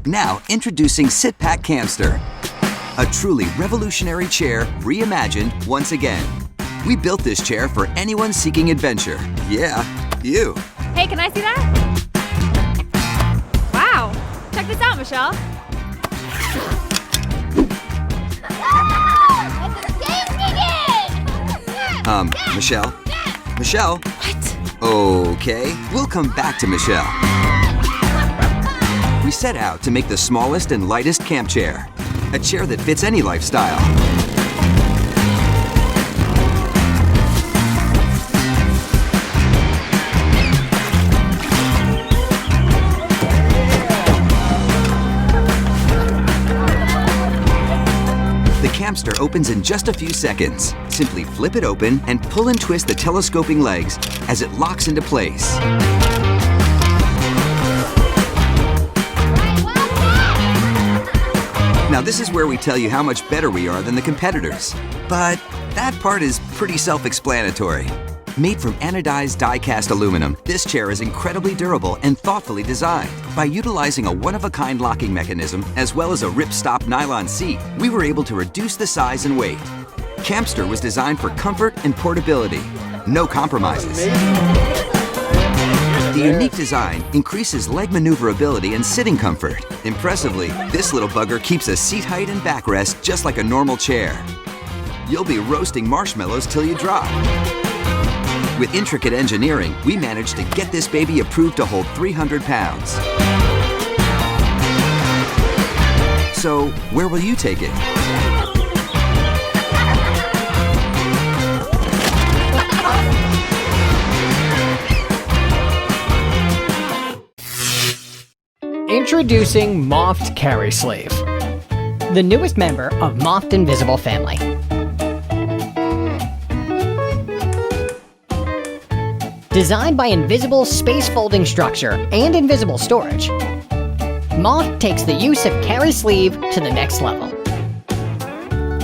Now introducing Sit-Pack Campster, a truly revolutionary chair reimagined once again. We built this chair for anyone seeking adventure. Yeah, you. Hey, can I see that? Wow, check this out, Michelle. Michelle? Michelle? What? Okay, we'll come back to Michelle. We set out to make the smallest and lightest camp chair. A chair that fits any lifestyle. The Campster opens in just a few seconds. Simply flip it open and pull and twist the telescoping legs as it locks into place. Now this is where we tell you how much better we are than the competitors. But that part is pretty self-explanatory. Made from anodized die-cast aluminum, this chair is incredibly durable and thoughtfully designed. By utilizing a one-of-a-kind locking mechanism, as well as a rip-stop nylon seat, we were able to reduce the size and weight. Campster was designed for comfort and portability. No compromises. The unique design increases leg maneuverability and sitting comfort. Impressively, this little bugger keeps a seat height and backrest just like a normal chair. You'll be roasting marshmallows till you drop. With intricate engineering, we managed to get this baby approved to hold 300 pounds. So, where will you take it? Introducing MOFT Carry Sleeve, the newest member of MOFT Invisible family. Designed by invisible space folding structure and invisible storage, MOFT takes the use of carry sleeve to the next level.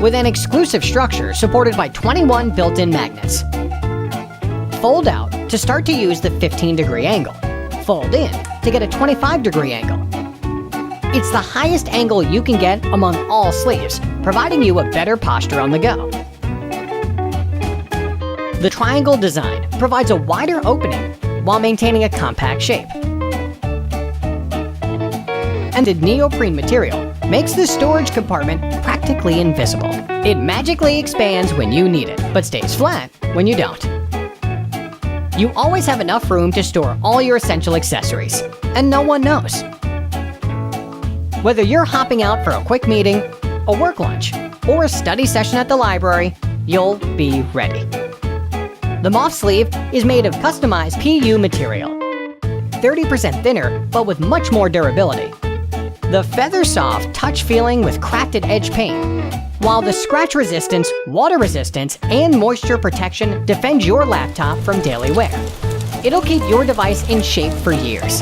With an exclusive structure supported by 21 built-in magnets. Fold out to start to use the 15-degree angle. Fold in to get a 25-degree angle. It's the highest angle you can get among all sleeves, providing you a better posture on the go. The triangle design provides a wider opening while maintaining a compact shape. And the neoprene material makes the storage compartment practically invisible. It magically expands when you need it, but stays flat when you don't. You always have enough room to store all your essential accessories, and no one knows. Whether you're hopping out for a quick meeting, a work lunch, or a study session at the library, you'll be ready. The MOFT sleeve is made of customized PU material, 30% thinner but with much more durability. The feather-soft touch feeling with crafted edge paint, while the scratch resistance, water resistance, and moisture protection defend your laptop from daily wear. It'll keep your device in shape for years.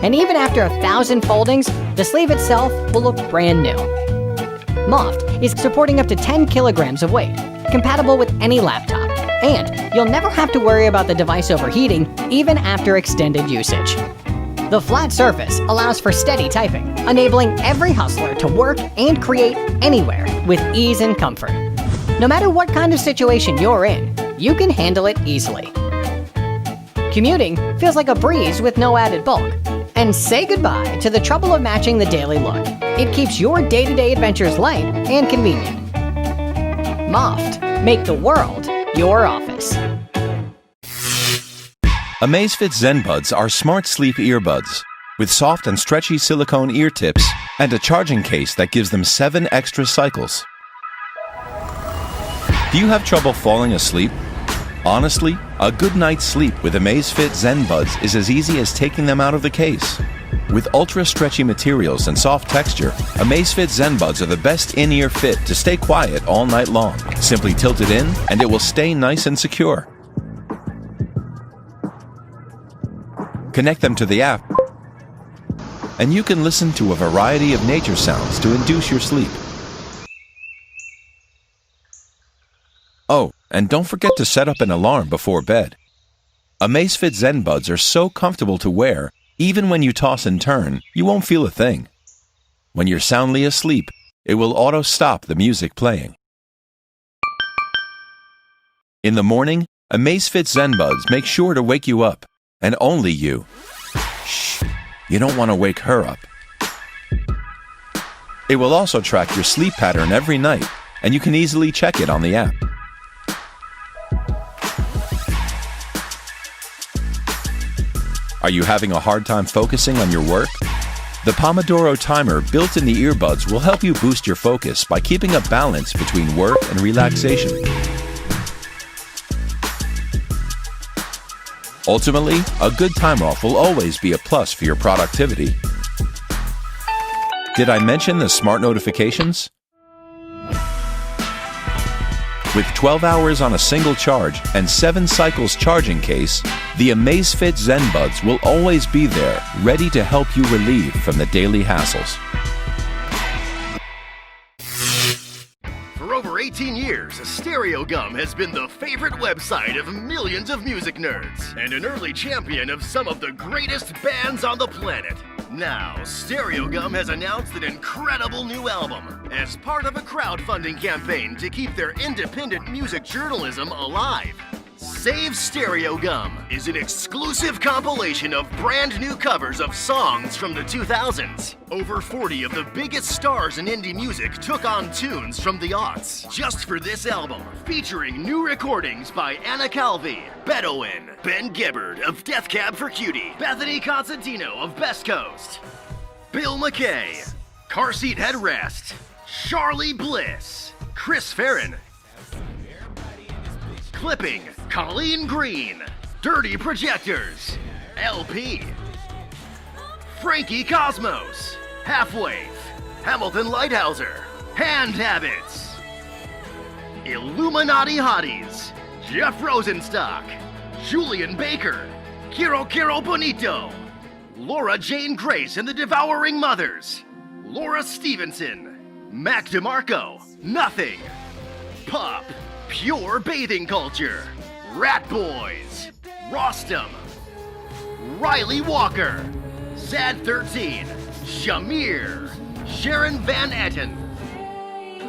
And even after 1,000 foldings, the sleeve itself will look brand new. MOFT is supporting up to 10 kilograms of weight, compatible with any laptop. And you'll never have to worry about the device overheating, even after extended usage. The flat surface allows for steady typing, enabling every hustler to work and create anywhere with ease and comfort. No matter what kind of situation you're in, you can handle it easily. Commuting feels like a breeze with no added bulk. And say goodbye to the trouble of matching the daily look. It keeps your day-to-day adventures light and convenient. MOFT. Make the world your office. Amazfit ZenBuds are smart sleep earbuds with soft and stretchy silicone ear tips and a charging case that gives them 7 extra cycles. Do you have trouble falling asleep? Honestly, a good night's sleep with Amazfit ZenBuds is as easy as taking them out of the case. With ultra-stretchy materials and soft texture, Amazfit ZenBuds are the best in-ear fit to stay quiet all night long. Simply tilt it in, and it will stay nice and secure. Connect them to the app, and you can listen to a variety of nature sounds to induce your sleep. Oh, and don't forget to set up an alarm before bed. Amazfit ZenBuds are so comfortable to wear, Even when you toss and turn, you won't feel a thing. When you're soundly asleep, it will auto-stop the music playing. In the morning, Amazfit ZenBuds make sure to wake you up, and only you. Shh, you don't want to wake her up. It will also track your sleep pattern every night, and you can easily check it on the app. Are you having a hard time focusing on your work? The Pomodoro timer built in the earbuds will help you boost your focus by keeping a balance between work and relaxation. Ultimately, a good time off will always be a plus for your productivity. Did I mention the smart notifications? With 12 hours on a single charge and 7 cycles charging case, the Amazfit ZenBuds will always be there, ready to help you relieve from the daily hassles. For over 18 years, Stereogum has been the favorite website of millions of music nerds and an early champion of some of the greatest bands on the planet. Now, Stereogum has announced an incredible new album as part of a crowdfunding campaign to keep their independent music journalism alive. Save Stereogum is an exclusive compilation of brand new covers of songs from the 2000s. Over 40 of the biggest stars in indie music took on tunes from the aughts just for this album, featuring new recordings by Anna Calvi, Bedouin, Ben Gibbard of Death Cab for Cutie, Bethany Constantino of Best Coast, Bill McKay, Car Seat Headrest, Charlie Bliss, Chris Farron, Clipping, Colleen Green, Dirty Projectors, LP, Frankie Cosmos, Halfwave, Hamilton Lighthouser, Hand Habits, Illuminati Hotties, Jeff Rosenstock, Julian Baker, Kiro Bonito, Laura Jane Grace and the Devouring Mothers, Laura Stevenson, Mac DeMarco, Nothing, Pop, Pure Bathing Culture, Rat Boys, Rostam, Riley Walker, Sad 13, Shamir, Sharon Van Etten,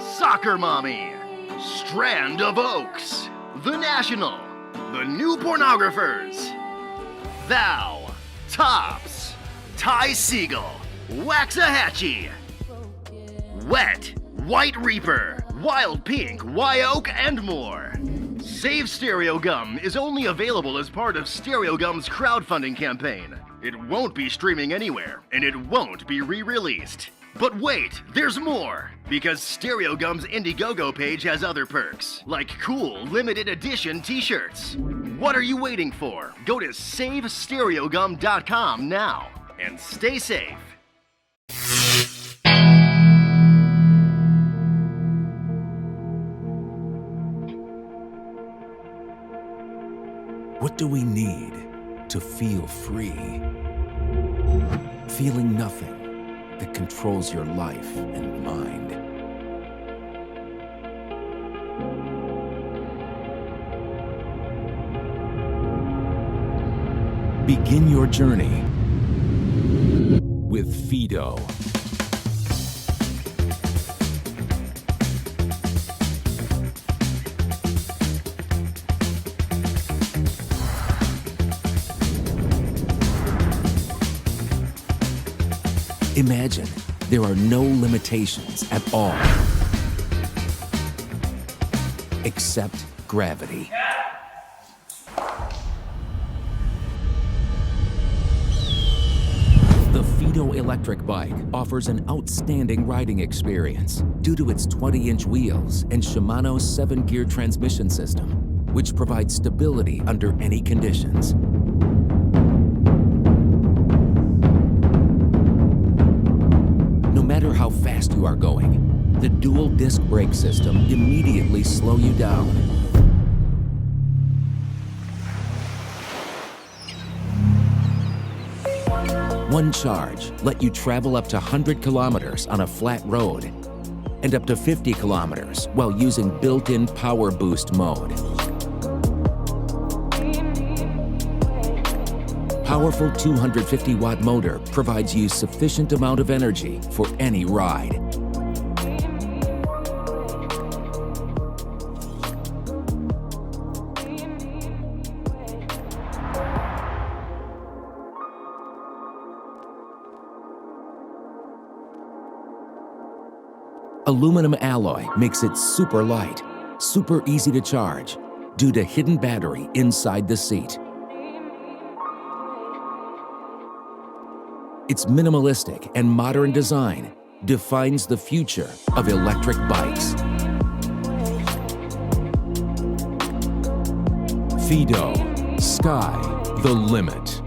Soccer Mommy, Strand of Oaks, The National, The New Pornographers, Thou, Tops, Ty Siegel, Waxahachie, Wet, White Reaper, Wild Pink, Wyoke, and more. Save Stereogum is only available as part of Stereogum's crowdfunding campaign. It won't be streaming anywhere, and it won't be re-released. But wait, there's more! Because Stereogum's Indiegogo page has other perks, like cool limited edition t-shirts. What are you waiting for? Go to SaveStereogum.com now, and stay safe. What do we need to feel free? Feeling nothing that controls your life and mind. Begin your journey with FIIDO. Imagine there are no limitations at all, except gravity. The FIIDO electric bike offers an outstanding riding experience due to its 20-inch wheels and Shimano's 7-gear transmission system, which provides stability under any conditions. No matter how fast you are going, the dual disc brake system immediately slows you down. One charge let you travel up to 100 kilometers on a flat road and up to 50 kilometers while using built-in power boost mode. powerful 250-watt motor provides you sufficient amount of energy for any ride. Aluminum alloy makes it super light, super easy to charge, due to hidden battery inside the seat. Its minimalistic and modern design defines the future of electric bikes. FIIDO, sky the limit.